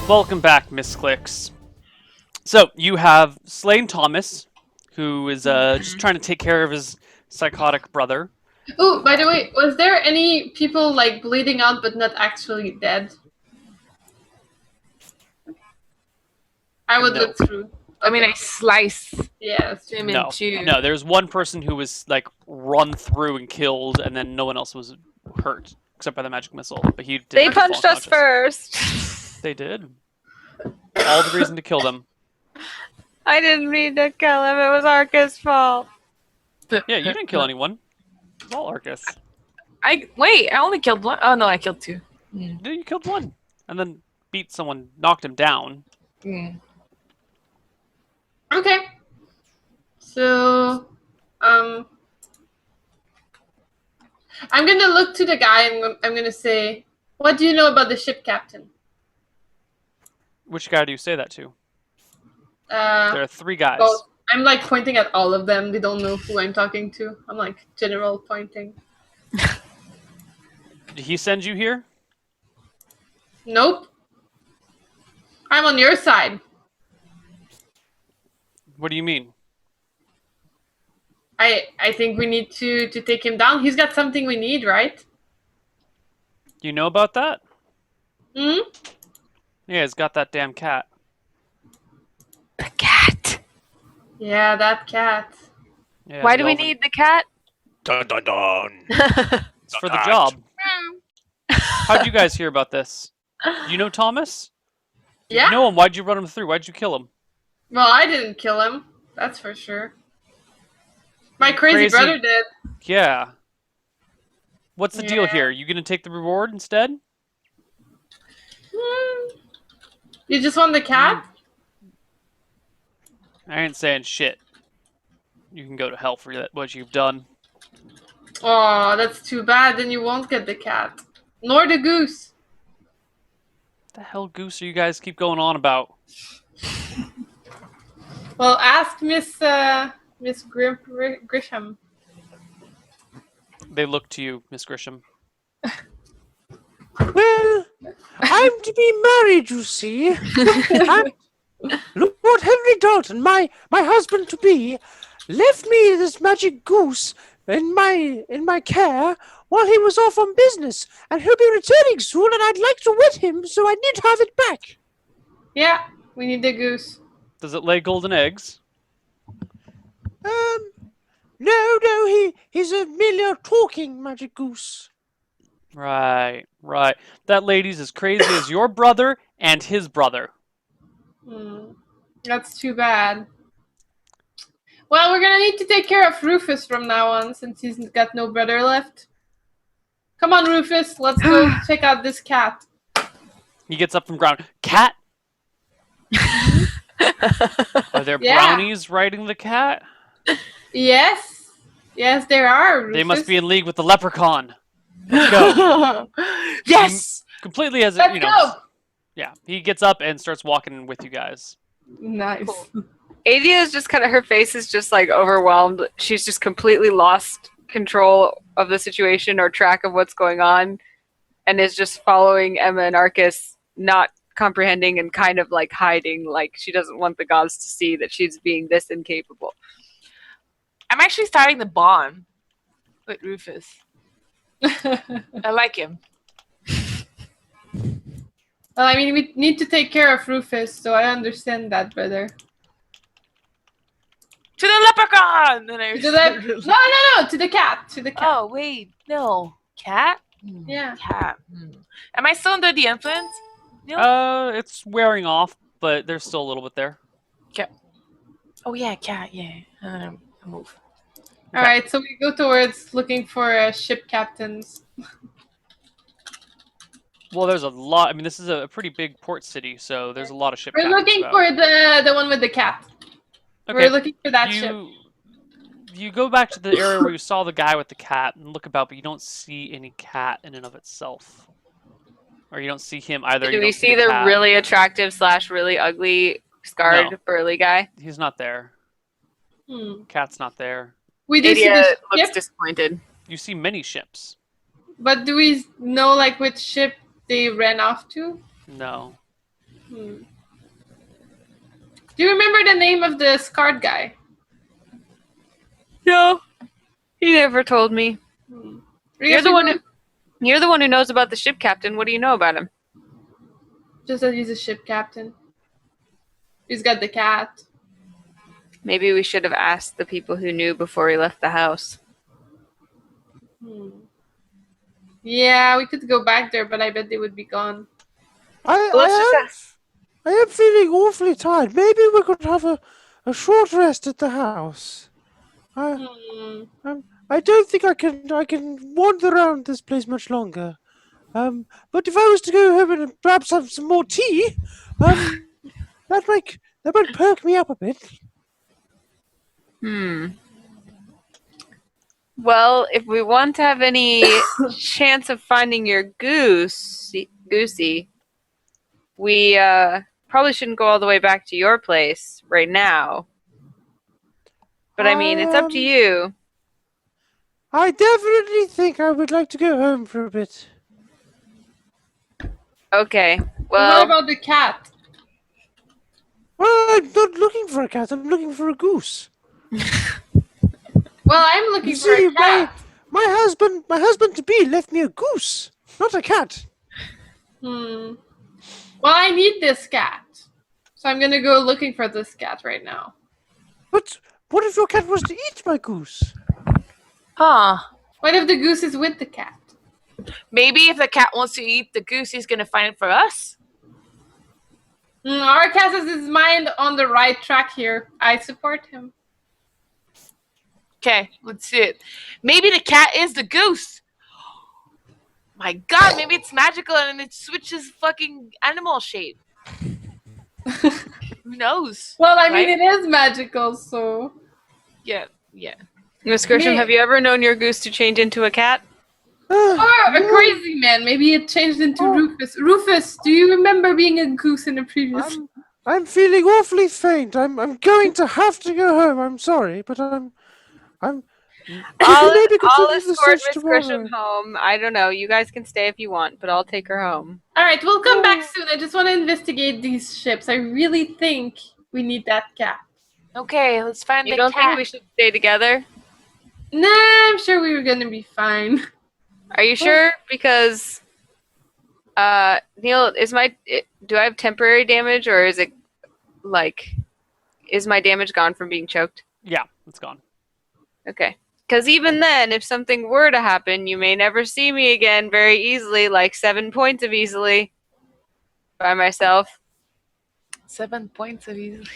Welcome back, Misscliks. So, you have slain Thomas, who is just trying to take care of his psychotic brother. Oh, by the way, was there any people like bleeding out but not actually dead? I would look through. I mean, I slice him in two. No, there's one person who was like run through and killed, and then no one else was hurt except by the magic missile. But he did. They punched us first. They did. All the reason to kill them. I didn't mean to kill him. It was Arcas' fault. Yeah, you didn't kill anyone. It was all Arcas. I only killed one. Oh no, I killed two. No, you killed one, and then beat someone, knocked him down. Okay. So, I'm gonna look to the guy and I'm gonna say, "What do you know about the ship captain?" Which guy do you say that to? There are three guys. Well, I'm like pointing at all of them. They don't know who I'm talking to. I'm like general pointing. Did he send you here? Nope. I'm on your side. What do you mean? I think we need to take him down. He's got something we need, right? You know about that? Hmm? Yeah, he's got that damn cat. The cat. Yeah, that cat. Yeah, Why do we need the cat? Dun dun dun. It's for the job. How'd you guys hear about this? Do you know Thomas? Yeah. You know him. Why'd you run him through? Why'd you kill him? Well, I didn't kill him. That's for sure. My crazy brother did. Yeah. What's the deal here? You gonna take the reward instead? You just want the cat? I ain't saying shit. You can go to hell for that, what you've done. Oh, that's too bad. Then you won't get the cat. Nor the goose. What the hell goose are you guys keep going on about? Well, ask Miss Grisham. They look to you, Miss Grisham. Well, I'm to be married, you see. Lord Henry Dalton, my husband-to-be, left me this magic goose in my care while he was off on business, and he'll be returning soon, and I'd like to wed him, so I need to have it back. Yeah, we need the goose. Does it lay golden eggs? No, he's merely a talking magic goose. Right. That lady's as crazy as your brother and his brother. That's too bad. Well, we're gonna need to take care of Rufus from now on, since he's got no brother left. Come on, Rufus, let's go check out this cat. He gets up from ground. Cat? Are there brownies riding the cat? Yes, there are, Rufus. They must be in league with the leprechaun. Let's go. Yes! Completely as Let's go! Yeah, he gets up and starts walking with you guys. Nice. Cool. Adea is just kind of, her face is just like overwhelmed. She's just completely lost control of the situation or track of what's going on, and is just following Emma and Arcas, not comprehending and kind of like hiding, like she doesn't want the gods to see that she's being this incapable. I'm actually starting to bond with Rufus. I like him. Well, I mean, we need to take care of Rufus, so I understand that, brother. To the leprechaun! No, to the cat. To the cat. Oh, wait. No. Cat? Yeah. Cat. Am I still under the influence? It's wearing off, but there's still a little bit there. Okay. Oh, yeah, cat, yeah. Move. Okay. Alright, so we go towards looking for ship captains. Well, there's a lot. I mean, this is a pretty big port city, so there's a lot of ship We're captains looking about. for the one with the cat. Okay. We're looking for that ship. You go back to the area where you saw the guy with the cat and look about, but you don't see any cat in and of itself. Or you don't see him either. Do we see the really attractive / really ugly scarred burly guy? He's not there. Cat's not there. We do see the looks ship, disappointed. You see many ships. but do we know like which ship they ran off to? No. Do you remember the name of the scarred guy? No, he never told me. You're the one who knows about the ship captain. What do you know about him? Just that he's a ship captain. He's got the cat. Maybe we should have asked the people who knew before we left the house. Yeah, we could go back there, but I bet they would be gone. I am feeling awfully tired. Maybe we could have a short rest at the house. I don't think I can wander around this place much longer. But if I was to go home and perhaps have some more tea, that might perk me up a bit. Well, if we want to have any chance of finding your Goosie, we probably shouldn't go all the way back to your place right now. But I mean, it's up to you. I definitely think I would like to go home for a bit. Okay, What well, about the cat? Well, I'm not looking for a cat. I'm looking for a goose. Well, I'm looking You for see, a cat. my husband to be left me a goose, not a cat. Well, I need this cat. So I'm gonna go looking for this cat right now. But what if your cat was to eat my goose? Huh. What if the goose is with the cat? Maybe if the cat wants to eat the goose, he's gonna find it for us. Arcas has his mind on the right track here. I support him. Okay, let's see it. Maybe the cat is the goose. My God, maybe it's magical and it switches fucking animal shape. Who knows? Well, I mean, right? it is magical, so... Yeah. Miss Grisham, have you ever known your goose to change into a cat? Or a crazy man. Maybe it changed into Rufus. Rufus, do you remember being a goose in a previous... I'm feeling awfully faint. I'm going to have to go home. I'm sorry, but I'm. I'll maybe continue the escort search Miss tomorrow. Grisham home. I don't know. You guys can stay if you want, but I'll take her home. Alright, we'll come back soon. I just want to investigate these ships. I really think we need that cat. Okay, let's find You the don't cat. think we should stay together? Nah, I'm sure we were gonna be fine. Are you sure? Because, Neil, do I have temporary damage, or is it, is my damage gone from being choked? Yeah, it's gone. Okay. Because even then, if something were to happen, you may never see me again very easily, like 7 points of easily by myself. 7 points of easy.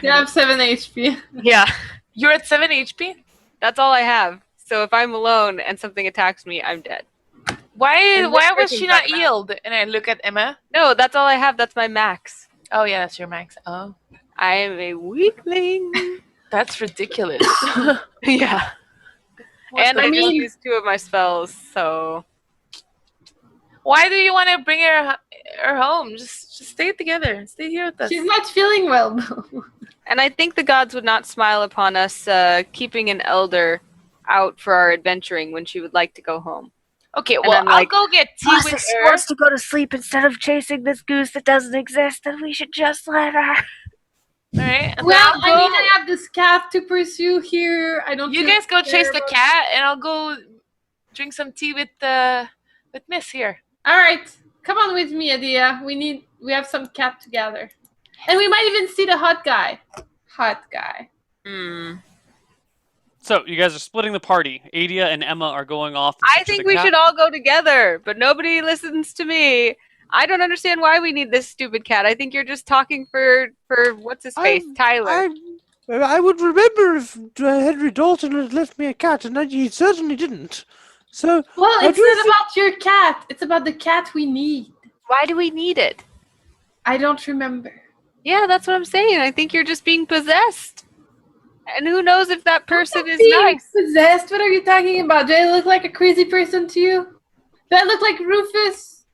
You have 7 HP. Yeah, You're at 7 HP? that's all I have. So if I'm alone and something attacks me, I'm dead. Why And was Misscliks she is not back now. healed? And I look at Emma. No, that's all I have. That's my max. Oh yeah, that's your max. Oh. I am a weakling. That's ridiculous. Yeah. And I just used 2 of my spells, so... Why do you want to bring her home? Just stay together. Stay here with us. She's not feeling well, though. And I think the gods would not smile upon us keeping an elder out for our adventuring when she would like to go home. Okay, And well, I'm I'll like, go get tea Plus, with if she her. wants to go to sleep instead of chasing this goose that doesn't exist, then we should just let her. Alright? and Well, then I'll I go- mean, I have this cat to pursue here. I don't. You feel guys go chase the terrible. cat, and I'll go drink some tea with Miss here. All right, come on with me, Adea. We have some cat to gather, and we might even see the hot guy. Hot guy. So you guys are splitting the party. Adea and Emma are going off. I think we should all go together, but nobody listens to me. I don't understand why we need this stupid cat. I think you're just talking for what's his face, Tyler. I would remember if Henry Dalton had left me a cat, and he certainly didn't. So Well, I it's do not think- about your cat. It's about the cat we need. Why do we need it? I don't remember. Yeah, that's what I'm saying. I think you're just being possessed. And who knows if that person is Being nice. possessed? What are you talking about? Do I look like a crazy person to you? Do I look like Rufus?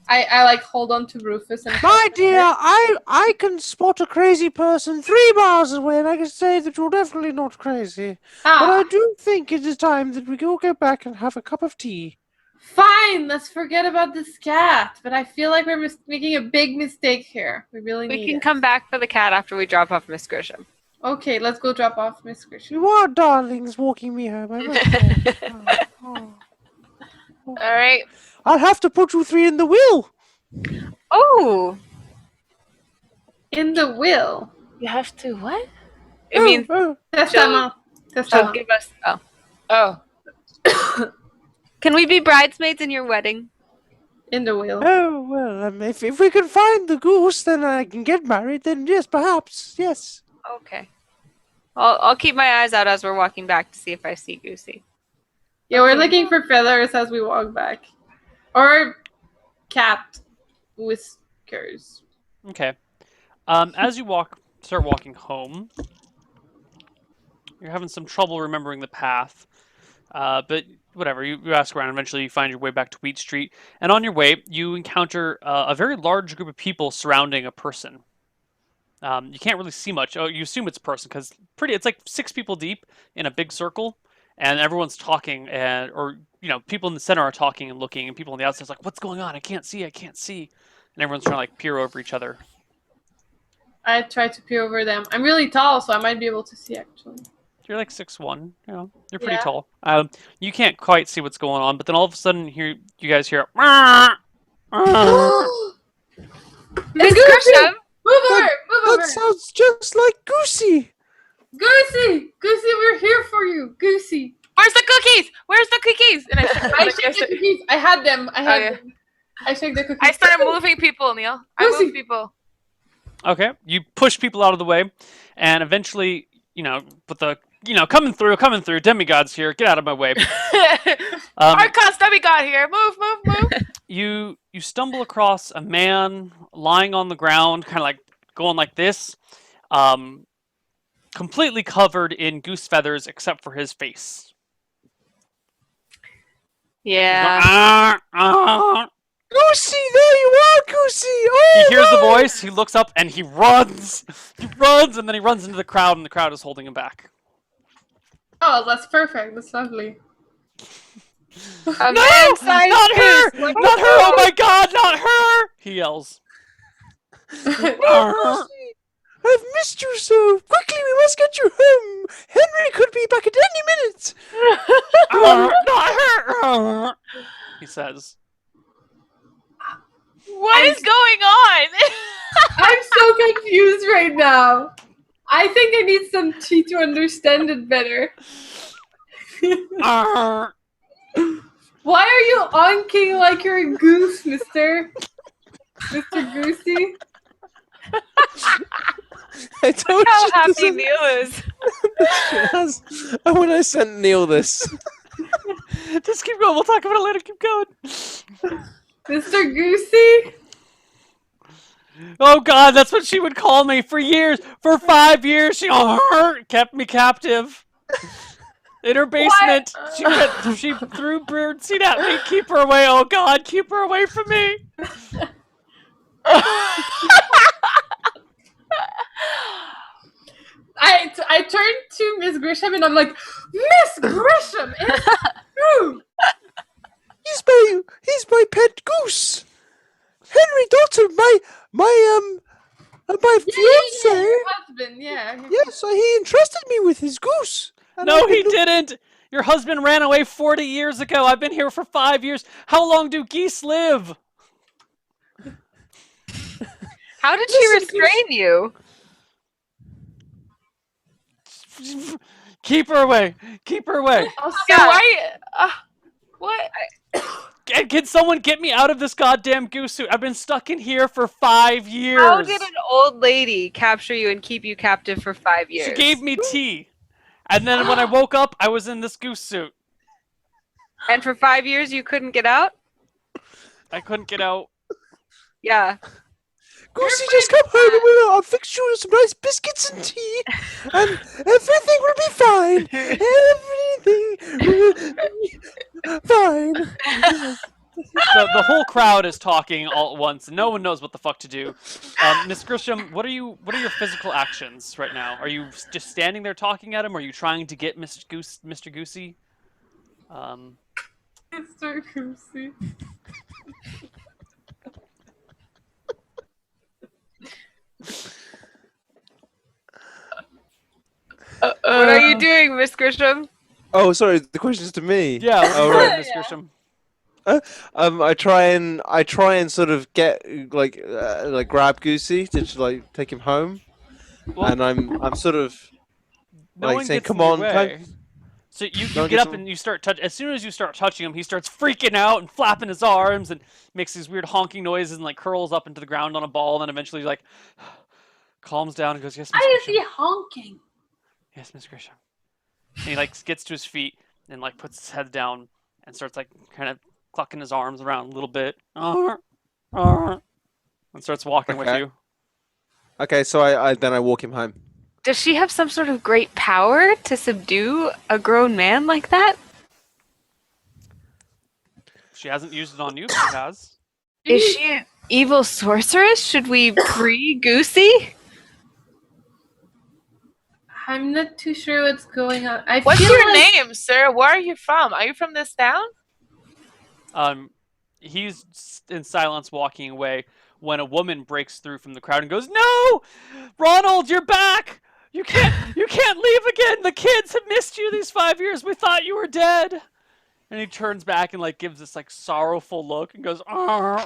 I like hold on to Rufus and My dear, I can spot a crazy person 3 miles away, and I can say that you're definitely not crazy. But I do think it is time that we all go back and have a cup of tea. Fine, let's forget about this cat. But I feel like we're making a big mistake here. We really We need can it. come back for the cat after we drop off Miss Grisham. Okay, let's go drop off Miss Grisham. You are darlings walking me home. I must say. Oh. All right. I'll have to put you three in the wheel. Oh, In the will. you have to what? It means Testament. she'll Testament. give us. Oh, Oh. can we be bridesmaids in your wedding? In the will. Oh, well, if we can find the goose, then I can get married, then yes, perhaps, yes. Okay. I'll keep my eyes out as we're walking back to see if I see Goosie. Yeah, we're looking for feathers as we walk back. Or cat whiskers. Okay. As you start walking home, you're having some trouble remembering the path. But whatever, you ask around. Eventually, you find your way back to Wheat Street, and on your way, you encounter a very large group of people surrounding a person. You can't really see much. Oh, you assume it's a person because it's like 6 people deep in a big circle, and everyone's talking, or people in the center are talking and looking, and people on the outside are like, "What's going on? I can't see. I can't see." And everyone's trying to like peer over each other. I try to peer over them. I'm really tall, so I might be able to see actually. You're like 6'1", you're pretty Yeah. tall. You can't quite see what's going on, but then all of a sudden, you guys hear. Miss Goosey! Grisham! Move over! Move That over! sounds just like Goosie. Goosey! Goosey, we're here for you! Goosey! Where's the cookies? Where's the cookies? And I shake the cookies. I had them. I had yeah. them. I shake the cookies. I started moving people, Neil. I Goosey! moved people. Okay, you push people out of the way, and eventually, with the coming through, Demigods here, get out of my way. Arcas, Demigod here. Move. You stumble across a man lying on the ground, kind of like going like this, completely covered in goose feathers except for his face. Yeah. Goosie, there you are, Goosie. Oh, He hears the no. voice, he looks up, and he runs. He runs, and then he runs into the crowd, and the crowd is holding him back. Oh, that's perfect. That's lovely. A No! man-sized Not her! goose. Not her! Oh my god, not her! He yells. Oh, Goosie, I've missed you so. Quickly, we must get you home. Henry could be back at any minute. Not her! He says. What is going on? I'm so confused right now. I think I need some tea to understand it better. Why are you onking like you're a goose, Mr. Goosey? I told How you happy this is- Neil is. Yes. And when I sent Neil this, Just keep going, we'll talk about it later, keep going. Mr. Goosey? Oh god, that's what she would call me for years. For 5 years, she kept me captive. In her basement, she threw birdseed at me. Keep her away, oh god, keep her away from me. I turned to Miss Grisham and I'm like, Miss Grisham, it's true. he's my pet goose. Henry Dalton, my fiance. Your husband, yeah. Yes, he entrusted me with his goose. And No, I've he been didn't. Your husband ran away 40 years ago. I've been here for 5 years. How long do geese live? How did she restrain you? Keep her away. Keep her away. I'll Yeah, stop. why? What? Can someone get me out of this goddamn goose suit? I've been stuck in here for 5 years. How did an old lady capture you and keep you captive for 5 years? She gave me tea. And then when I woke up, I was in this goose suit. And for 5 years you couldn't get out? I couldn't get out. Yeah. Goosey, just come home and I'll fix you some nice biscuits and tea, and everything will be fine. Everything will be fine. The whole crowd is talking all at once, and no one knows what the fuck to do. Miss Grisham, what are your physical actions right now? Are you just standing there talking at him, or are you trying to get Mr. Goosey? Mr. Goosey. What are you doing, Miss Grisham? Oh, sorry. The question's to me. Yeah, what Oh, are you right. doing, Miss Yeah. Grisham? I try and sort of get like grab Goosey to just, like take him home, Well, and I'm sort of no like one saying, gets "Come in your on, way. So you No one get gets up in- and you start touch. As soon as you start touching him, he starts freaking out and flapping his arms and makes these weird honking noises and like curls up into the ground on a ball. And then eventually like calms down and goes, "Yes, Miss Why is Grisham. he honking? Yes, Miss Grisham." And he like gets to his feet and like puts his head down and starts like kind of clucking his arms around a little bit. And starts walking with Okay. you. Okay, so I walk him home. Does she have some sort of great power to subdue a grown man like that? She hasn't used it on you, but she has. Is she an evil sorceress? Should we free Goosie? I'm not too sure what's going on. What's feel your like- name, sir? Where are you from? Are you from this town? He's in silence walking away when a woman breaks through from the crowd and goes, "No! Ronald, you're back! You can't leave again! The kids have missed you these 5 years! We thought you were dead!" And he turns back and like gives this like sorrowful look and goes, "Arr."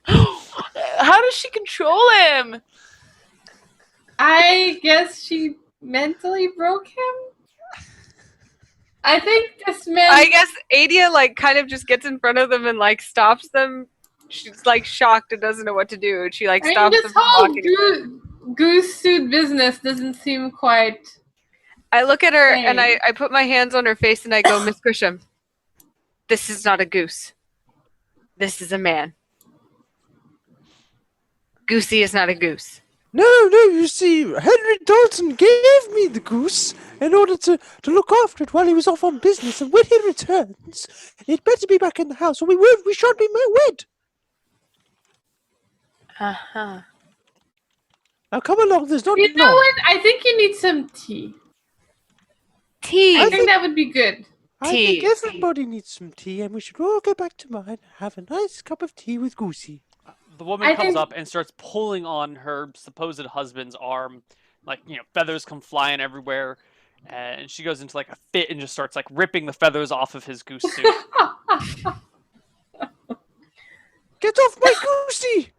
How does she control him? I guess she mentally broke him. I think this man. I guess Adea like kind of just gets in front of them and like stops them. She's like shocked and doesn't know what to do. And she like I mean, stops this them from whole walking. goose suit business doesn't seem quite. I look at her and Same. I put my hands on her face and I go, Miss Grisham, this is not a goose. This is a man. Goosie is not a goose. No, you see, Henry Dalton gave me the goose in order to look after it while he was off on business, and when he returns, it better be back in the house, or we shan't be wed. Uh-huh. Now come along, there's not You know long. what? I think you need some tea. Tea. I think that would be good. I think tea. everybody needs some tea, and we should all go back to mine and have a nice cup of tea with Goosey. The woman I comes think- up and starts pulling on her supposed husband's arm. Like, feathers come flying everywhere. And she goes into like a fit and just starts like ripping the feathers off of his goose suit. Get off my Goosey!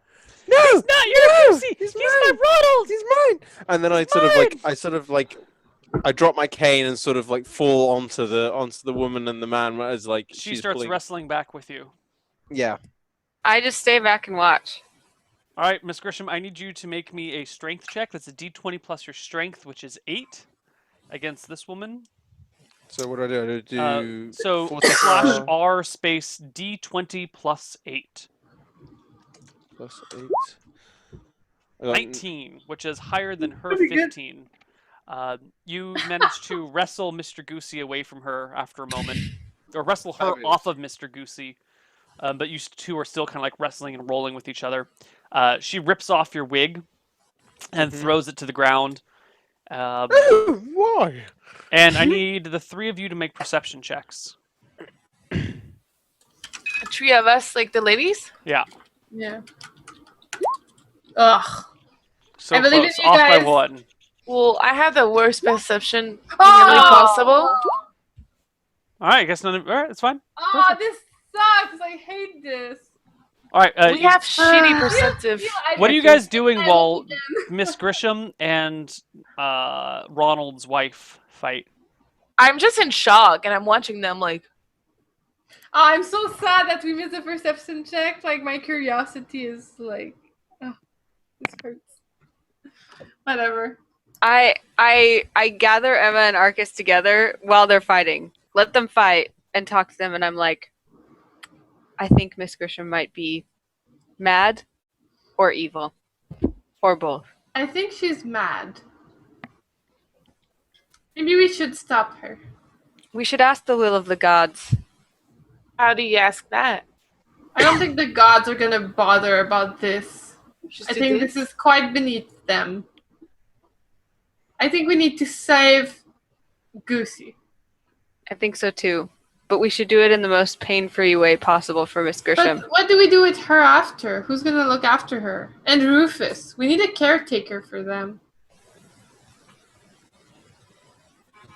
No! He's not your no! Goosie! He's He's my mine! Ronald! He's mine! And then I sort of like I drop my cane and sort of like fall onto the woman and the man as like She she's starts pulling. wrestling back with you. Yeah. I just stay back and watch. All right, Miss Grisham, I need you to make me a strength check. That's a d20 plus your strength, which is 8, against this woman. So what do I do? So 44 /r space d20 plus 8. plus 8. I got 19, which is higher than her Pretty good. 15. You managed to wrestle Mr. Goosie away from her after a moment, or wrestle her Fabulous. off of Mr. Goosie. But you two are still kind of like wrestling and rolling with each other. She rips off your wig and throws it to the ground. Oh, why? And I need the 3 of you to make perception checks. The 3 of us, like the ladies? Yeah. Yeah. Ugh. So I believe in close. you Off guys. by 1. Well, I have the worst perception humanly Oh! possible. All right, I guess none of... All right, it's fine. Oh, this sucks. I hate this. All right. We have shitty perceptive. What are you guys doing I while love them. Miss Grisham and Ronald's wife fight? I'm just in shock, and I'm watching them like, Oh, I'm so sad that we missed the perception check. Like, my curiosity is like, oh, this hurts. Whatever. I gather Emma and Arcas together while they're fighting. Let them fight and talk to them, and I'm like, I think Miss Grisham might be mad or evil. Or both. I think she's mad. Maybe we should stop her. We should ask the will of the gods. how do you ask that? I don't think the gods are gonna bother about this. Just I do think this is quite beneath them. I think we need to save Goosey. I think so too. But we should do it in the most pain-free way possible for Miss Grisham. But what do we do with her after? Who's gonna look after her? And Rufus. We need a caretaker for them.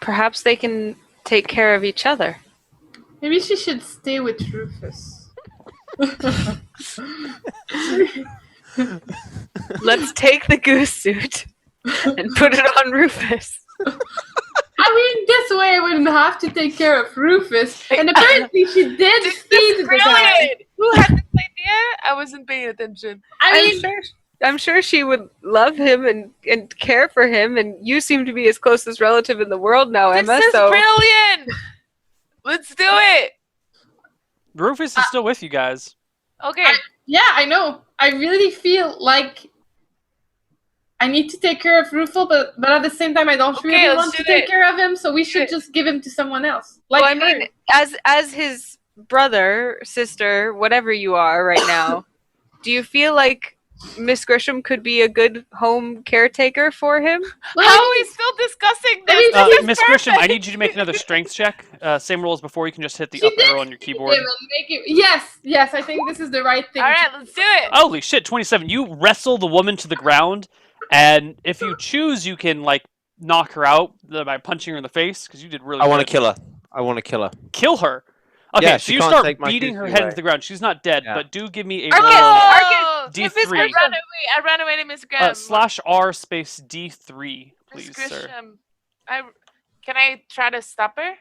Perhaps they can take care of each other. Maybe she should stay with Rufus. Let's take the goose suit and put it on Rufus. I mean, this way I wouldn't have to take care of Rufus. And apparently she did feed the guy. Brilliant! Who had this idea? I wasn't paying attention. I'm sure she would love him and care for him, and you seem to be his closest relative in the world now, Emma. This is so brilliant! Let's do it! Rufus is still with you guys. Okay. Yeah, I know. I really feel like I need to take care of Rufus, but at the same time, I don't Okay, really let's want do to take it. care of him, so we should just give him to someone else. Like well, I mean, as his brother, sister, whatever you are right now, do you feel like Miss Grisham could be a good home caretaker for him? How are we still discussing this? I mean, This is Miss Grisham, I perfect. need you to make another strength check. Same rules before. You can just hit the She up did arrow on your feed keyboard. him and make it- Yes, I think this is the right thing. All right, let's do it. Holy shit, 27. You wrestle the woman to the ground, and if you choose, you can, like, knock her out by punching her in the face, because you did really I good. want to kill her. I want to kill her. Kill her. Okay, Yeah, so she you can't start take my beating her goose head away. into the ground. She's not dead, Yeah. but do give me a Arcas! roll. Oh, D3. Miss Grisham. I ran away to Miss Graham. /R space D3, Miss please, sir. Grisham. Can I try to stop her?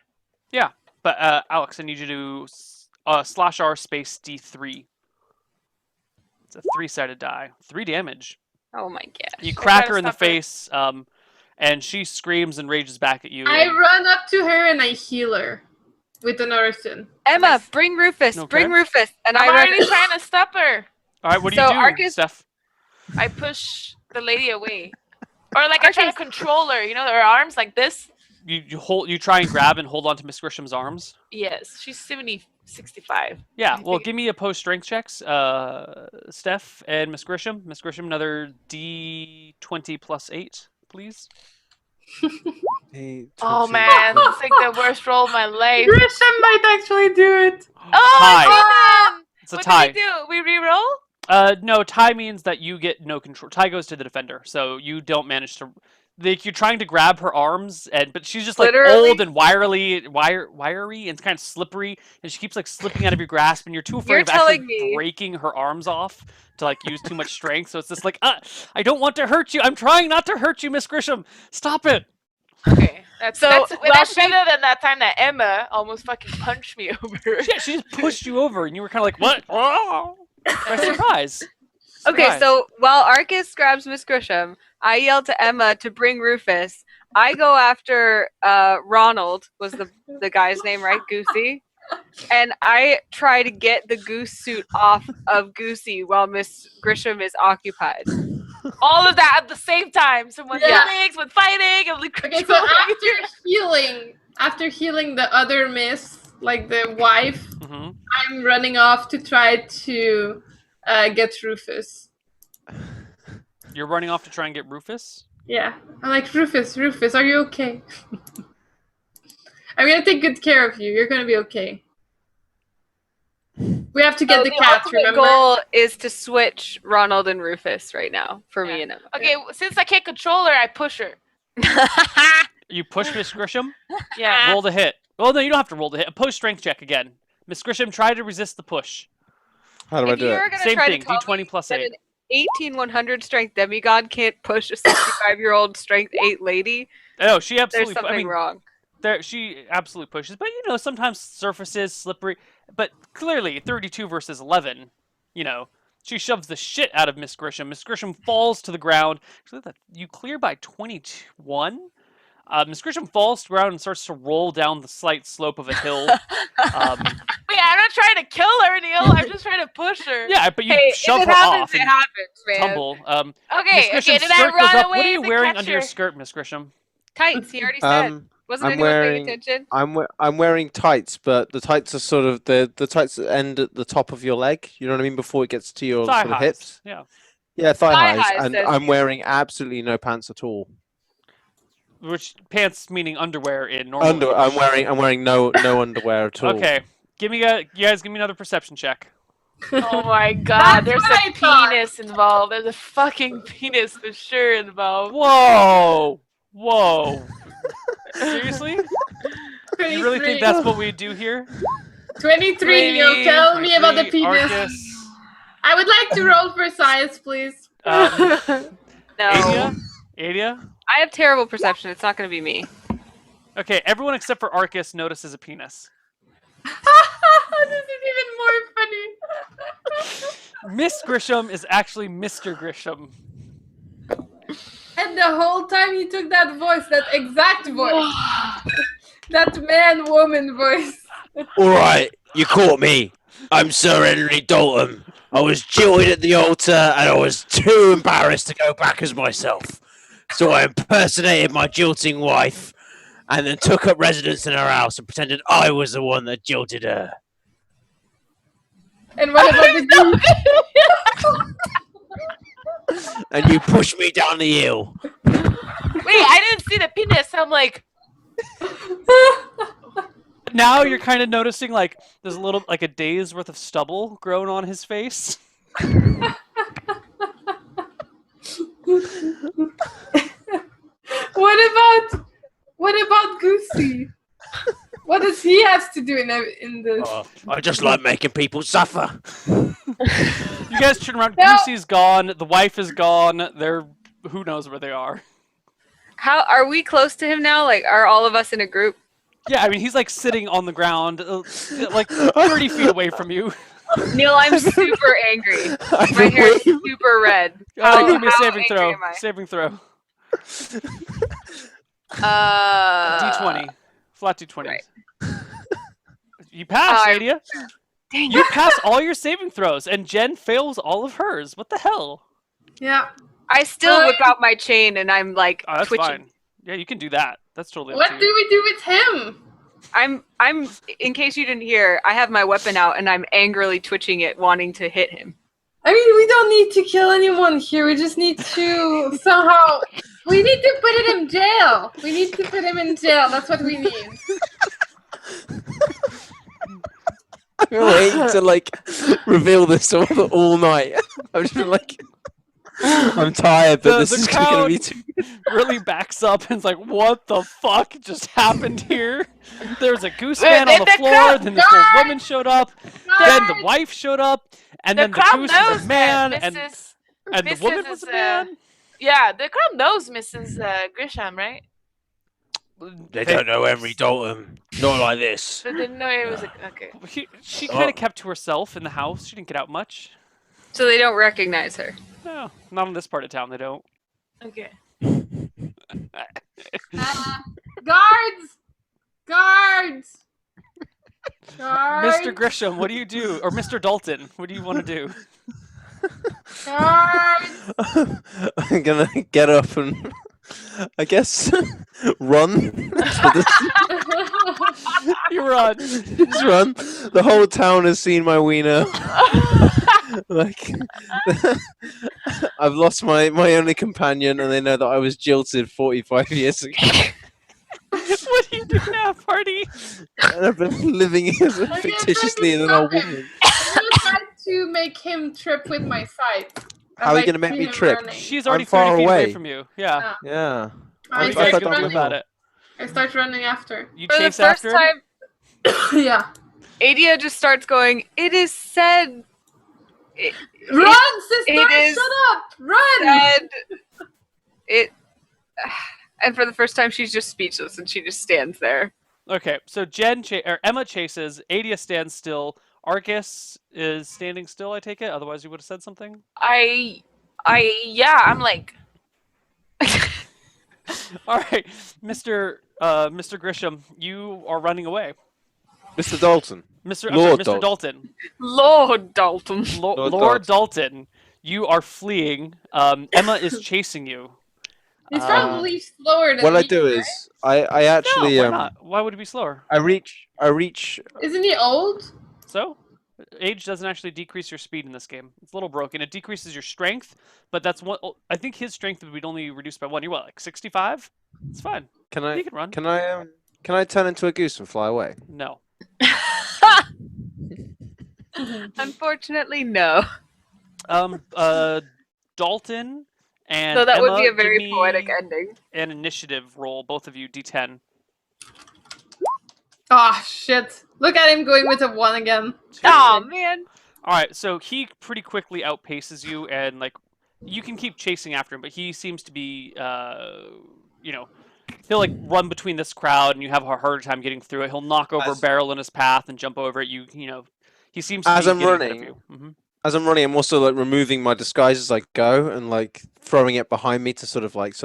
But Alex, I need you to /R space D3. It's a 3-sided die. 3 damage. Oh my god. You try crack to her in the stop her. face, and she screams and rages back at you. I and- run up to her and I heal her with an Orson. Emma, bring Rufus. Okay. Bring Rufus. And I'm I run. already trying to stop her. All right, what do So you do, Arcas- Steph? I push the lady away. Or like I try to control her, you know, her arms like this. You try and grab and hold on to Miss Grisham's arms. Yes, she's 65. Yeah, I well, think- give me opposed strength checks, Steph and Miss Grisham. Miss Grisham, another D20 plus 8, please. Oh man, that's like the worst roll of my life. Grisham might actually do it. Oh, Tie. I did! It's a What tie. do we do? We re-roll? No, tie means that you get no control. Tie goes to the defender, so you don't manage to. Like, you're trying to grab her arms, but she's just like Literally? old and wiry, and it's kind of slippery, and she keeps like slipping out of your grasp, and you're too afraid You're of actually telling me- breaking her arms off to like use too much strength. So it's just like, I don't want to hurt you. I'm trying not to hurt you, Miss Grisham. Stop it. Okay, that's So, that's, while that's she- better than that time that Emma almost fucking punched me over. Yeah, she just pushed you over, and you were kind of like, what? Oh, by surprise. Okay, Surprise. so while Arcas grabs Miss Grisham, I yell to Emma to bring Rufus. I go after Ronald, was the guy's name, right? Goosey. And I try to get the goose suit off of Goosie while Miss Grisham is occupied. All of that at the same time. Someone's Yeah. yelling, someone's fighting, I'm like Okay, so after healing the other miss, like the wife, hmm I'm running off to try to get Rufus. You're running off to try and get Rufus? Yeah, I'm like, Rufus, are you okay? I'm gonna take good care of you. You're gonna be okay. We have to get So the cat, ultimate remember? goal is to switch Ronald and Rufus right now for me Yeah. and Emma. Okay, since I can't control her, I push her. You push Miss Grisham? Yeah. Roll the hit. Well, no, you don't have to roll the hit. Opposed strength check again. Miss Grisham, try to resist the push. How do I If do you're it? gonna Same try thing, to tell D20 me plus that 8. an 18-100 strength demigod can't push a 65-year-old strength 8 lady, Oh, she there's absolutely. something I mean, wrong. she absolutely pushes, but you know, sometimes surfaces slippery. But clearly, 32 versus 11. You know, she shoves the shit out of Miss Grisham. Miss Grisham falls to the ground. So that you clear by 21. Miss Grisham falls to the ground and starts to roll down the slight slope of a hill. Wait, I'm not trying to kill her, Neil. I'm just trying to push her. Yeah, but you Hey, shove if her it happens, off it and happens, man. tumble. Okay, Miss okay, Grisham's did I skirt goes run up. away What are you to wearing catch under your her? skirt, Miss Grisham? Tights, he already said. Wasn't I'm anyone wearing- paying attention? I'm wearing tights, but the tights are sort of the tights that end at the top of your leg. You know what I mean? Before it gets to your Thigh sort of highs. hips. Yeah. Yeah, thigh Thigh highs, highs, and says I'm you. wearing absolutely no pants at all. Which pants meaning underwear in normal. I'm wearing no underwear at all. Okay, you guys give me another perception check. Oh my god, That's there's what I a thought. penis involved. There's a fucking penis for sure involved. Whoa! Seriously? 23. You really think that's what we do here? 23, Neil, tell me about the penis. Arcas, I would like to roll for size, please. No. Adea? I have terrible perception. It's not going to be me. Okay, everyone except for Arcas notices a penis. This is even more funny. Miss Grisham is actually Mr. Grisham. And the whole time he took that voice, that exact voice. That man-woman voice. Alright, you caught me. I'm Sir Henry Dalton. I was jilted at the altar and I was too embarrassed to go back as myself. So I impersonated my jilting wife and then took up residence in her house and pretended I was the one that jilted her. And what about the goose? And you pushed me down the hill. Wait, I didn't see the penis. I'm like, Now you're kind of noticing like there's a little like a day's worth of stubble grown on his face. What about Goosie? What does he have to do in this? Oh, I just like making people suffer. You guys turn around. No. Goosie's gone. The wife is gone. They're who knows where they are. How are we close to him now? Like, are all of us in a group? Yeah, I mean he's like sitting on the ground, like 30 feet away from you. Neil, I'm super angry. My hair is super red. Give me a how saving angry throw. am I? Saving throw. D20. D20. Flat D20. Right. You pass, Oh, Adea. Dang You it. pass all your saving throws, and Jen fails all of hers. What the hell? Yeah. I still whip out my chain and I'm like Oh, that's twitching. fine. Yeah, you can do that. That's totally up What to do you. we do with him? I'm in case you didn't hear, I have my weapon out and I'm angrily twitching it, wanting to hit him. I mean, we don't need to kill anyone here. We just need to somehow. We need to put it in jail. We need to put him in jail. That's what we need. I've been waiting to like reveal this all night. I'm just like, I'm tired, but this The is going to crowd be too. really backs up and's like, what the fuck just happened here? There was a goose Wait, man on the the floor, crowd- then this old woman showed up, then the wife showed up, and the then the crowd goose knows was a man, that and the Mrs. woman was a is, man. Yeah, the crowd knows Mrs. Grisham, right? They don't know Henry Dalton. Not like this. But they didn't know it was okay. She kind of kept to herself in the house. She didn't get out much. So they don't recognize her. No, not in this part of town. They don't. Okay. Guards! Guards! Guards! Mr. Grisham, what do you do? Or Mr. Dalton, what do you want to do? Guards! I'm gonna get up and, I guess, run. You run. Just run. The whole town has seen my wiener. Like, I've lost my only companion, and they know that I was jilted 45 years ago. What do you do now, party? And I've been living fictitiously in an old woman. I'm gonna try to make him trip with my sight. How are you gonna make me trip? She's already I'm far 30 feet away away. from you. Yeah. Yeah. I You I start guys thought go that do was about all. it. I start running after. You For the chase first after? time, Yeah. Adea just starts going, it is said. Run, sister! it is Shut up! Run! Said. It. And for the first time, she's just speechless and she just stands there. Okay, so Emma chases, Adea stands still, Arcas is standing still, I take it? Otherwise you would have said something? Yeah, I'm like, Alright, Mr. Grisham, you are running away. Mr. Dalton. Mr. Lord Mr. Dalton. Lord Dalton. Lord Dalton, you are fleeing. Emma is chasing you. He's probably slower than What I me, do right? is I actually No, why not? Why would it be slower? I reach Isn't he old? So? Age doesn't actually decrease your speed in this game. It's a little broken. It decreases your strength, but that's what I think his strength would only reduced by 1. You're what, like 65? It's fine. Can You can run. Can I turn into a goose and fly away? No. Unfortunately, no. Dalton and So that Emma, would be a give very me poetic ending. an initiative roll, both of you, D10. Oh shit! Look at him going with a 1 again. Oh man. All right, so he pretty quickly outpaces you, and like you can keep chasing after him, but he seems to be, you know, he'll like run between this crowd, and you have a harder time getting through it. He'll knock over a barrel in his path and jump over it. You know, he seems to As be I'm getting ahead of running, you. Mhm. As I'm running, I'm also like removing my disguise as I go and like throwing it behind me to sort of like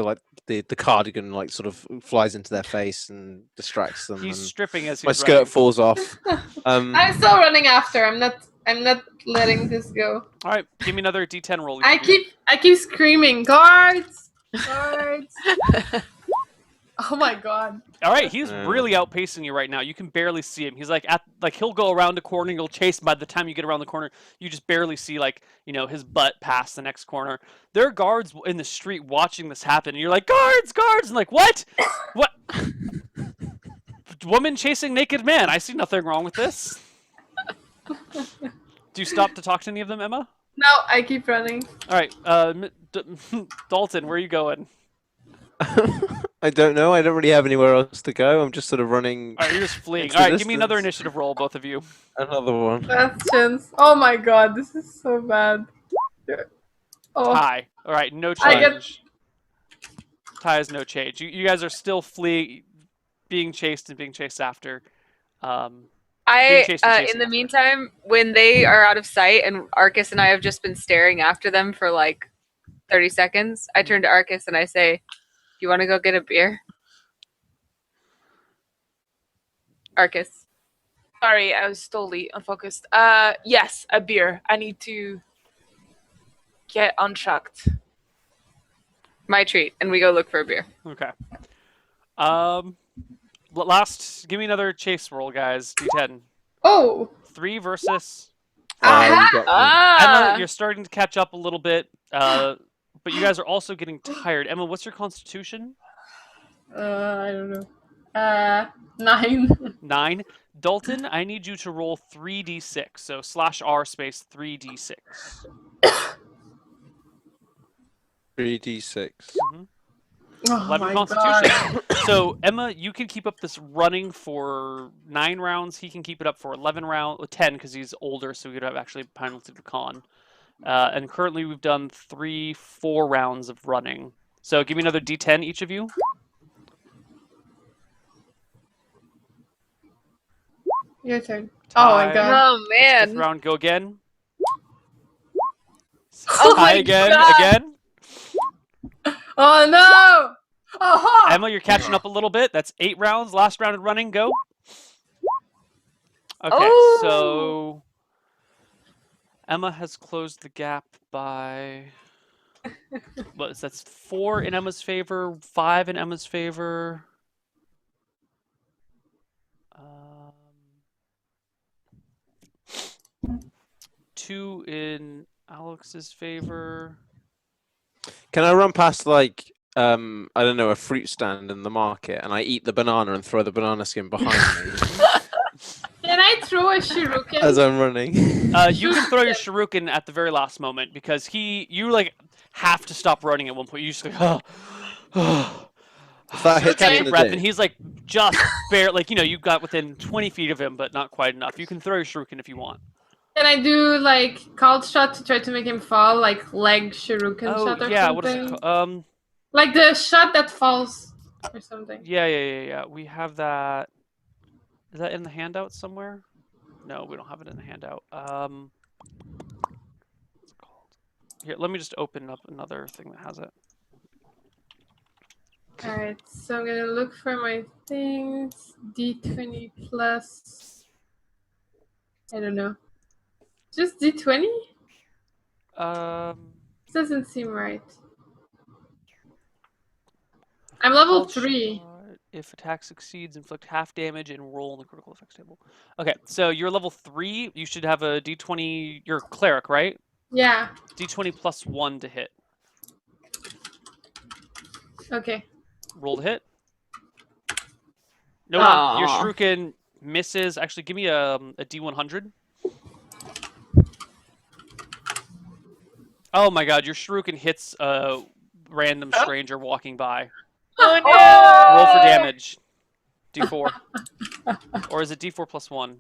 the cardigan like sort of flies into their face and distracts them. He's and stripping as he's my skirt running. falls off. I'm still running after. I'm not letting this go. All right, give me another D10 roll. I keep screaming, guards, guards. Oh my god. All right, he's really outpacing you right now. You can barely see him. He's like he'll go around a corner, and you'll chase him. By the time you get around the corner, you just barely see his butt past the next corner. There are guards in the street watching this happen, and you're like, guards, and like, what? What? Woman chasing naked man. I see nothing wrong with this. Do you stop to talk to any of them, Emma? No, I keep running. All right, Dalton, where are you going? I don't know. I don't really have anywhere else to go. I'm just sort of running. All right, you're just fleeing. into All right, the give me another distance. initiative roll, both of you. Another one. Questions. Oh my god, this is so bad. Oh, Tie. All right, no I get- change. Tie has no change. You guys are still fleeing, being chased and being chased after. Being chased and chasing In the after. meantime, when they are out of sight and Arcas and I have just been staring after them for like 30 seconds, I turn to Arcas and I say, "You want to go get a beer?" Arcas. Sorry, I was totally unfocused. Yes, a beer. I need to get unshocked. My treat. And we go look for a beer. Okay. Give me another chase roll, guys. D10. Oh. 3 versus. You got me. Emma, you're starting to catch up a little bit, but you guys are also getting tired. Emma, what's your constitution? I don't know. 9. 9. Dalton, I need you to roll 3d6. So /r space 3d6. 3d6. Mhm. Oh 11 my constitution. god. So Emma, you can keep up this running for 9 rounds. He can keep it up for 11 rounds, 10 because he's older, so we would have actually penalty to con. And currently we've done 4 rounds of running. So give me another D10, each of you. Your turn. Oh my Tie. god. Oh, Fifth man. round, go again. Oh Tie my again, God. again. Oh no! Oh! Emma, you're catching up a little bit. That's 8 rounds. Last round of running, go. Okay, Oh. so Emma has closed the gap by that's 4 in Emma's favor, 5 in Emma's favor. 2 in Alex's favor. Can I run past like I don't know, a fruit stand in the market and I eat the banana and throw the banana skin behind me Can I throw a shuriken? as I'm running? You can throw your shuriken at the very last moment because you like have to stop running at one point. You just like, If that hits catch me your in the breath, dick. and he's like just bare, like you got within 20 feet of him, but not quite enough. You can throw your shuriken if you want. Can I do like called shot to try to make him fall, like leg shuriken Oh shot or yeah, something? what is it called? Like the shot that falls or something. Yeah. We have that. Is that in the handout somewhere? No, we don't have it in the handout. What's it called? Here, let me just open up another thing that has it. Alright, so I'm gonna look for my things. D20 plus. I don't know. Just D20? Doesn't seem right. I'm level Called 3. shot. If attack succeeds, inflict half damage and roll on the critical effects table. Okay, so you're level 3. You should have a d20. You're a cleric, right? Yeah. D20 plus 1 to hit. Okay. Roll to hit. Nope. Your Aw. shuriken misses. Actually, give me a D100. Oh my god, your shuriken hits a random stranger walking by. Oh no! Roll for damage. D4. Or is it D4 plus 1?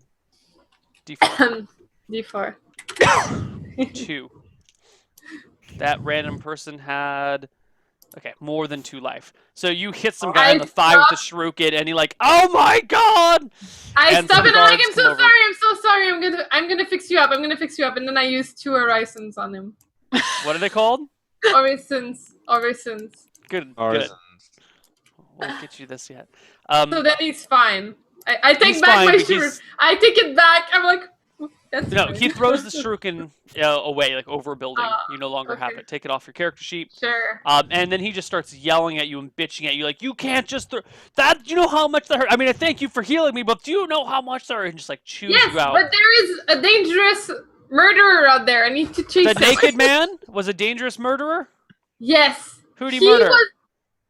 D4. D4. 2. That random person had... Okay, more than 2 life. So you hit some guy in the thigh with the shuriken, and he like, oh my god! I And stop some and I'm like, guards I'm so come over. sorry, I'm so sorry. I'm gonna fix you up. I'm gonna fix you up. And then I use 2 orisons on him. What are they called? Orisons. Good. Horizons. We'll get you this yet. So then he's fine. I take He's back fine, my but shuriken. he's- I take it back. I'm like, that's No, fine. he throws the shuriken away, like over a building. You no longer have okay. it. Take it off your character sheet. Sure. And then he just starts yelling at you and bitching at you, like, you can't just throw that. You know how much that hurt? I mean, I thank you for healing me, but do you know how much that hurt? And just like chews Yes, you out. but there is a dangerous murderer out there. I need to chase The him. naked man was a dangerous murderer? Yes. Who did he murder?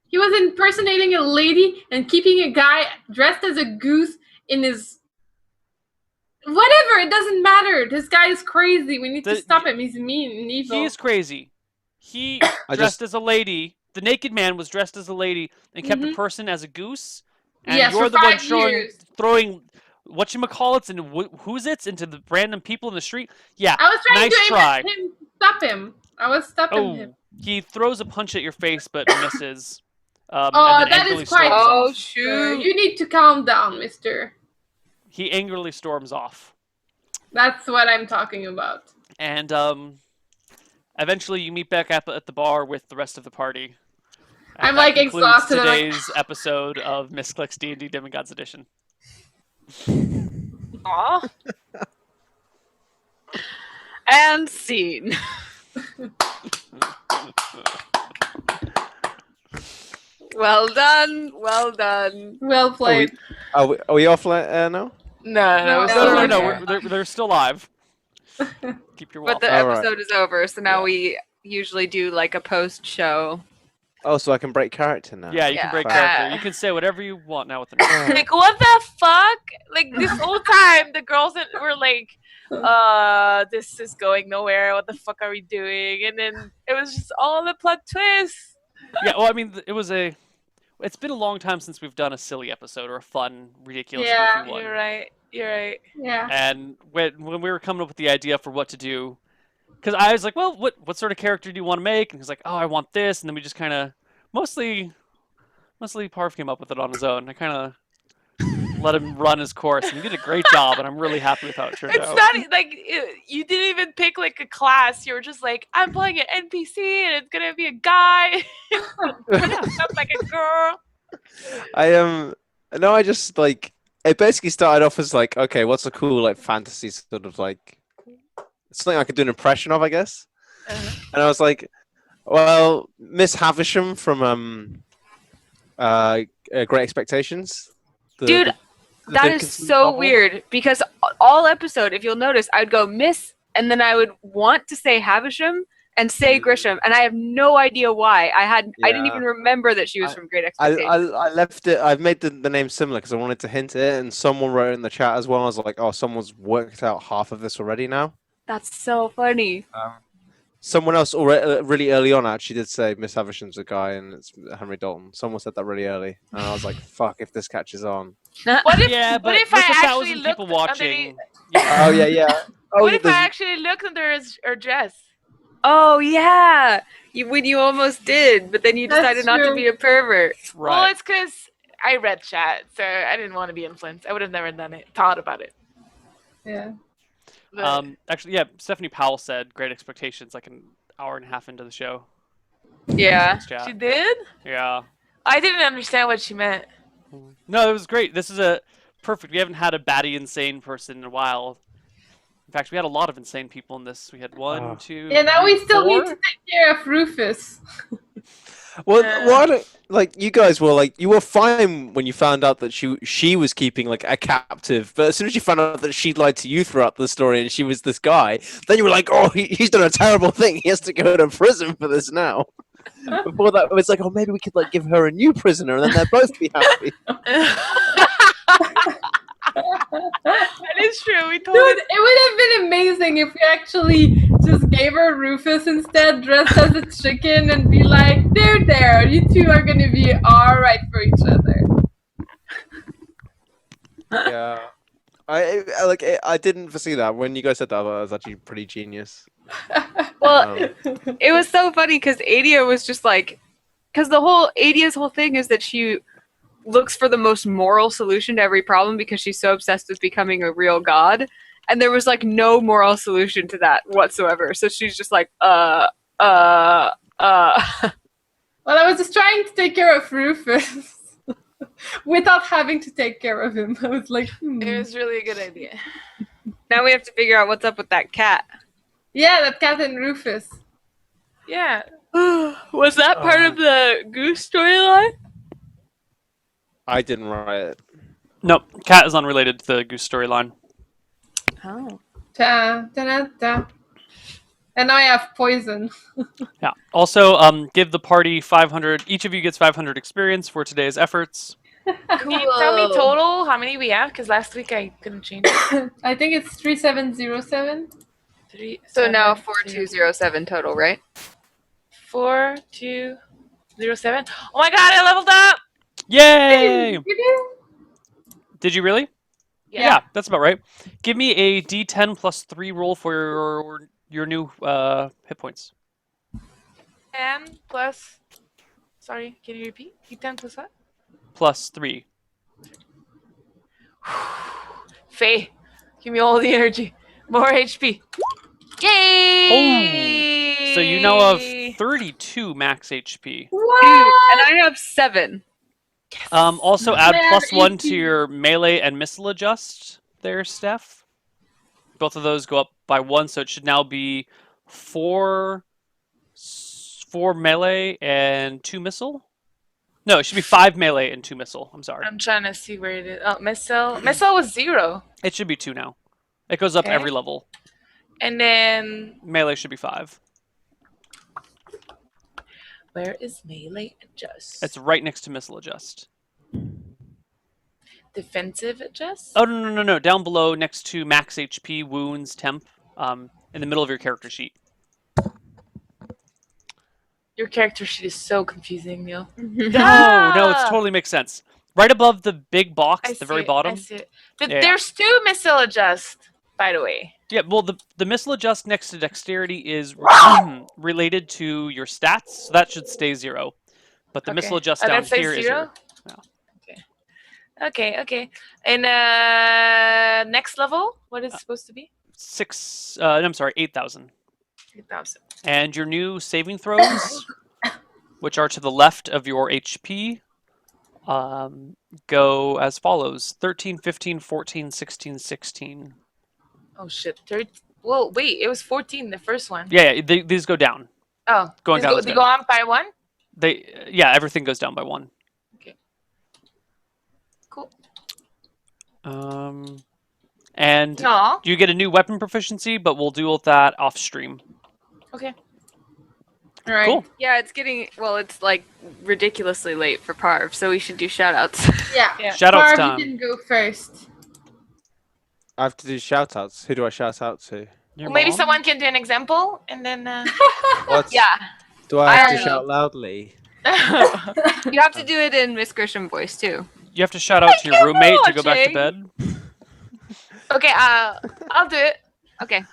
He was impersonating a lady and keeping a guy dressed as a goose in his... Whatever, it doesn't matter. This guy is crazy. We need to stop him. He's mean and evil. He is crazy. He I dressed as a lady. The naked man was dressed as a lady and kept a Mhm. person as a goose. And Yes, you're for the one 5 years. throwing whatchamacallits and who's it's into the random people in the street. Yeah, I was trying nice to try. aim at him, stop him. I was stopping Oh, him. he throws a punch at your face but misses. Oh, and then that angrily is quite storms Oh, off. shoot. You need to calm down, mister. He angrily storms off. That's what I'm talking about. And eventually you meet back up at the bar with the rest of the party. And I'm, that like, concludes exhausted. I'm like- today's episode of Misscliks D&D Demigods Edition. Aw. And scene. Well done. Well done. Well played. Are we off now? No, They're still live. Keep your But wall. the All right. episode is over, so now Yeah. we usually do like a post show. Oh, so I can break character now. Yeah, you can Yeah. break Fine. character. You can say whatever you want now with the name. Like, what the fuck? Like, this whole time, the girls were like, this is going nowhere. What the fuck are we doing? And then it was just all the plot twists. Yeah, well, I mean, it's been a long time since we've done a silly episode or a fun, ridiculous, Yeah, goofy one. You're right. You're right. Yeah. And when we were coming up with the idea for what to do, because I was like, well, what sort of character do you want to make? And he's like, oh, I want this. And then we just kind of, mostly Parv came up with it on his own. I kind of let him run his course, and he did a great job, and I'm really happy with how it turned It's out. not like you didn't even pick like a class. You were just like, I'm playing an NPC, and it's gonna be a guy. Sounds like a girl. I just like it basically started off as like, okay, what's a cool like fantasy sort of like something I could do an impression of, I guess. And I was like, well, Miss Havisham from Great Expectations. Dude, the that is Dickinson so novel. weird because all episode, if you'll notice, I'd go Miss, and then I would want to say Havisham and say Grisham, and I have no idea why. I didn't Yeah. even remember that she was from Great I Expectations. left it. I've made the name similar because I wanted to hint it, and someone wrote it in the chat as well. I was like, oh, someone's worked out half of this already now. That's so funny. Someone else already, really early on actually did say Miss Havisham's a guy and it's Henry Dalton. Someone said that really early, and I was like, "Fuck! If this catches on." What if? Yeah, but what if look I at actually thousand looked people watching. Oh yeah. Oh, What yeah, if I there's- actually looked under her dress? Oh yeah, when you almost did, but then you That's decided not to true. be a pervert. Well, Right. it's because I read chat, so I didn't want to be influenced. I would have never done it, thought about it. Yeah. But Actually, yeah, Stephanie Powell said Great Expectations like an hour and a half into the show. Yeah. Chat. she did? Yeah. I didn't understand what she meant. No, it was great. This is a perfect. We haven't had a batty insane person in a while. In fact, we had a lot of insane people in this. We had one, Oh. two. Yeah, now we three, still need four? to take care of Rufus. Well, Yeah. what? like you guys were like you were fine when you found out that she was keeping like a captive, but as soon as you found out that she'd lied to you throughout the story and she was this guy, then you were like, oh, he's done a terrible thing. He has to go to prison for this now. Before that, it was like, oh, maybe we could like give her a new prisoner, and then they'd both be happy. That is true. We Dude, totally. it would have been amazing if we actually just gave her Rufus instead, dressed as a chicken, and be like, there, you two are gonna be alright for each other. Yeah, I didn't foresee that when you guys said that. I thought that was actually pretty genius. Well, it was so funny because Adea was just like, because Adea's whole thing is that she looks for the most moral solution to every problem because she's so obsessed with becoming a real god, and there was like no moral solution to that whatsoever. So she's just like, Well, I was just trying to take care of Rufus without having to take care of him. I was like, It was really a good idea. Now we have to figure out what's up with that cat. yeah, that cat and Rufus. Yeah. Was that part of the goose storyline? I didn't write it. Nope, cat is unrelated to the goose storyline. Oh. Ta, ta, ta, ta. And now I have poison. Yeah. Also, give the party 500. Each of you gets 500 experience for today's efforts. Can you tell me total how many we have? Because last week I couldn't change it. I think it's 3707. So now 4207 total, right? 4207. Oh my god, I leveled up! Yay! You do? Did you really? Yeah, that's about right. Give me a D10 plus 3 roll for your new hit points. 10 plus. Sorry, can you repeat? D10 plus what? Plus 3. Faye, give me all the energy. More HP. Yay! So you now have 32 max HP. What? And I have 7. Also add Man, plus 1 to 18. your melee and missile adjust there, Steph. Both of those go up by 1, so it should now be 4 melee and 2 missile. No, it should be 5 melee and 2 missile. I'm sorry. I'm trying to see where it is. Oh, missile. Missile was 0. It should be 2 now. It goes up Okay. every level. And then, Melee should be 5. where is melee adjust? It's right next to missile adjust. Defensive adjust? Oh, no. Down below next to max HP, wounds, temp, in the middle of your character sheet. Your character sheet is so confusing, Neil. No, it totally makes sense. Right above the big box at the very bottom. I see it. Yeah. There's 2 missile adjust, by the way. Yeah, well, the missile adjust next to dexterity is related to your stats, so that should stay 0. But the missile adjust down that stays here is 0? 0. Okay. And next level, what is it supposed to be? 8,000. 8,000. And your new saving throws, which are to the left of your HP, go as follows: 13, 15, 14, 16, 16. Oh shit. Well, wait, it was 14, the first one. Yeah, these go down. Oh, Going down is they good. go on by 1? Everything goes down by 1. Okay. Cool. And No. you get a new weapon proficiency, but we'll deal with that off stream. Okay. All right. Cool. Yeah, it's like ridiculously late for Parv, so we should do shoutouts. Yeah. Shout outs Barb, you time. can go first. I have to do shout outs. Who do I shout out to? Your Maybe mom? someone can do an example, and then... What? Yeah. Do I have I to don't shout loudly? You have to do it in Miss Grisham voice, too. You have to shout out to your roommate to go back to watching. bed. Okay, I'll do it. Okay.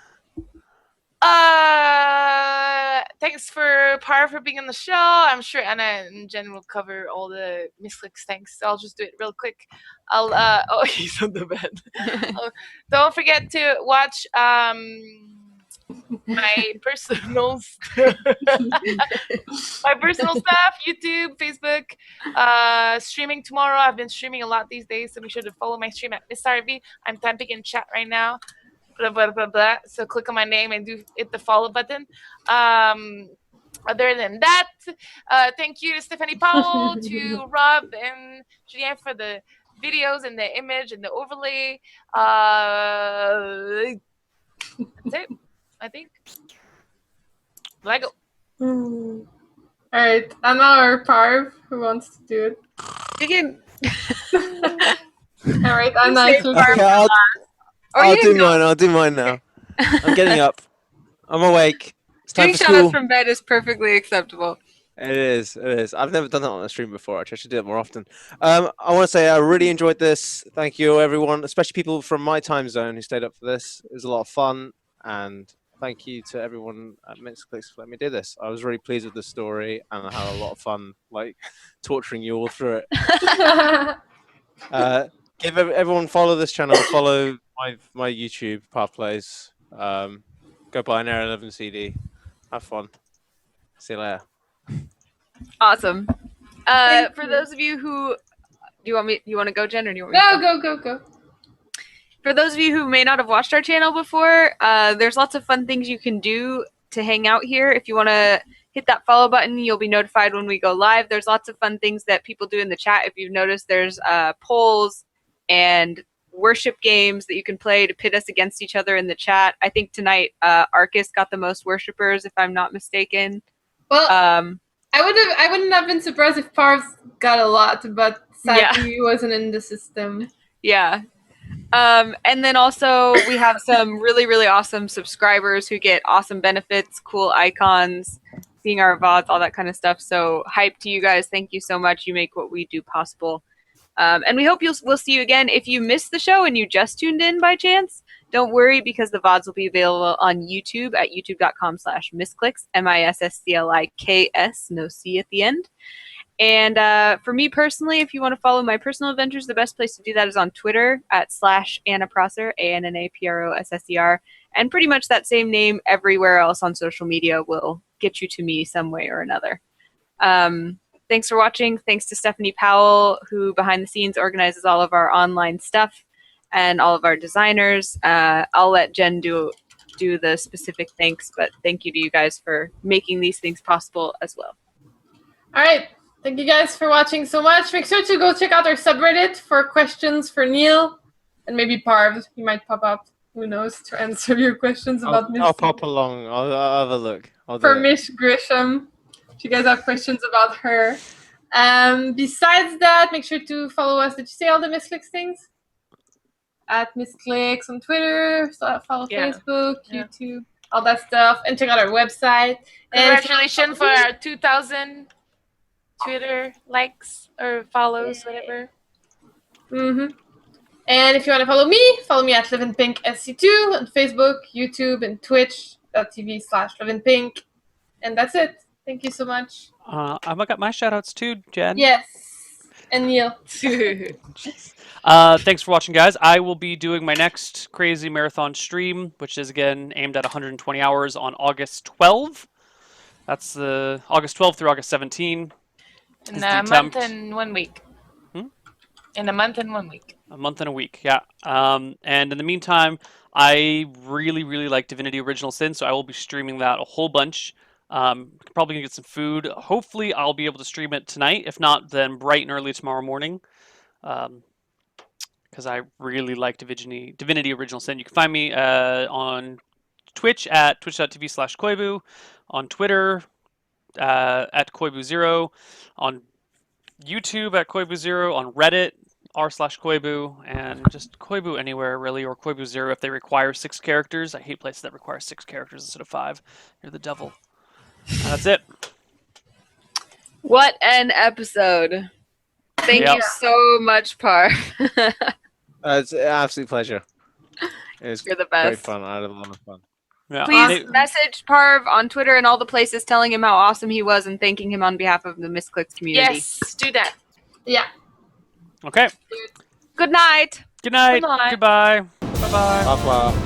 Thanks for Par for being on the show. I'm sure Anna and Jen will cover all the Misscliks. Thanks. I'll just do it real quick. Oh, he's on the bed. Don't forget to watch my personal stuff, YouTube, Facebook, streaming tomorrow. I've been streaming a lot these days, so be sure to follow my stream at Missharvey. I'm typing in chat right now. Blah, blah, blah, blah. So click on my name and hit the follow button. Other than that, thank you to Stephanie Powell, to Rob and Julianne for the videos and the image and the overlay. That's it, I think. Lego. All right, and now our Parv, who wants to do it. You can. All right, and Save I Parv. Okay, Or you can go. I'll do mine now. I'm getting up. I'm awake. It's time Doing for shoutouts school. from bed is perfectly acceptable. It is. I've never done that on a stream before. I should do it more often. I want to say I really enjoyed this. Thank you, everyone, especially people from my time zone who stayed up for this. It was a lot of fun, and thank you to everyone at Misscliks for letting me do this. I was really pleased with the story, and I had a lot of fun, like torturing you all through it. Give everyone follow this channel. Follow my YouTube Path Plays. Go buy an Area 11 CD. Have fun. See you later. Awesome. Thank For you. those of you who you want to go, Jen, or do you want me to Go. For those of you who may not have watched our channel before, there's lots of fun things you can do to hang out here. If you want to hit that follow button, you'll be notified when we go live. There's lots of fun things that people do in the chat. If you've noticed, there's polls and worship games that you can play to pit us against each other in the chat. I think tonight Arcas got the most worshippers, if I'm not mistaken. Well, I wouldn't have been surprised if Parv got a lot, but sadly he wasn't in the system. Yeah. And then also we have some really, really awesome subscribers who get awesome benefits, cool icons, seeing our VODs, all that kind of stuff. So hype to you guys. Thank you so much. You make what we do possible. And we hope we'll see you again. If you missed the show and you just tuned in by chance, don't worry, because the VODs will be available on YouTube at youtube.com/Misscliks, MISSCLIKS, no C at the end. And for me personally, if you want to follow my personal adventures, the best place to do that is on Twitter at @AnnaProsser, ANNAPROSSER. And pretty much that same name everywhere else on social media will get you to me some way or another. Thanks for watching. Thanks to Stephanie Powell, who behind the scenes organizes all of our online stuff and all of our designers. I'll let Jen do the specific thanks, but thank you to you guys for making these things possible as well. All right. Thank you guys for watching so much. Make sure to go check out our subreddit for questions for Neal, and maybe Parv. He might pop up. Who knows, to answer your questions about Miss. I'll pop along. I'll have a look. For Miss Grisham, if you guys have questions about her. Besides that, make sure to follow us. Did you say all the Misscliks things? At Misscliks on Twitter, follow Facebook, YouTube, all that stuff, and check out our website. Congratulations for our 2,000 Twitter likes or follows, whatever. And if you want to follow me at Livinpink SC2 on Facebook, YouTube, and Twitch.tv/Livinpink. And that's it. Thank you so much. I've got my shoutouts too, Jen. Yes. And Neal. Thanks for watching, guys. I will be doing my next crazy marathon stream, which is again aimed at 120 hours on August 12. That's the August 12 through August 17. In a month and 1 week. In a month and 1 week. A month and a week, yeah. And in the meantime, I really, really like Divinity Original Sin, so I will be streaming that a whole bunch. Probably gonna get some food. Hopefully, I'll be able to stream it tonight. If not, then bright and early tomorrow morning. Because I really like Divinity Original Sin. You can find me on Twitch at twitch.tv/Koibu, on Twitter at Koibu0, on YouTube at Koibu0, on Reddit r/Koibu, and just Koibu anywhere really, or Koibu0 if they require 6 characters. I hate places that require 6 characters instead of 5. You're the devil. That's it. What an episode. Thank you so much, Par. It's an absolute pleasure. You're the best. Great fun. I had a lot of fun. Yeah. Please message Parv on Twitter and all the places telling him how awesome he was and thanking him on behalf of the Misscliks community. Yes, do that. Yeah. Okay. Good night. Good night. Good night. Goodbye. Bye-bye. Bye-bye.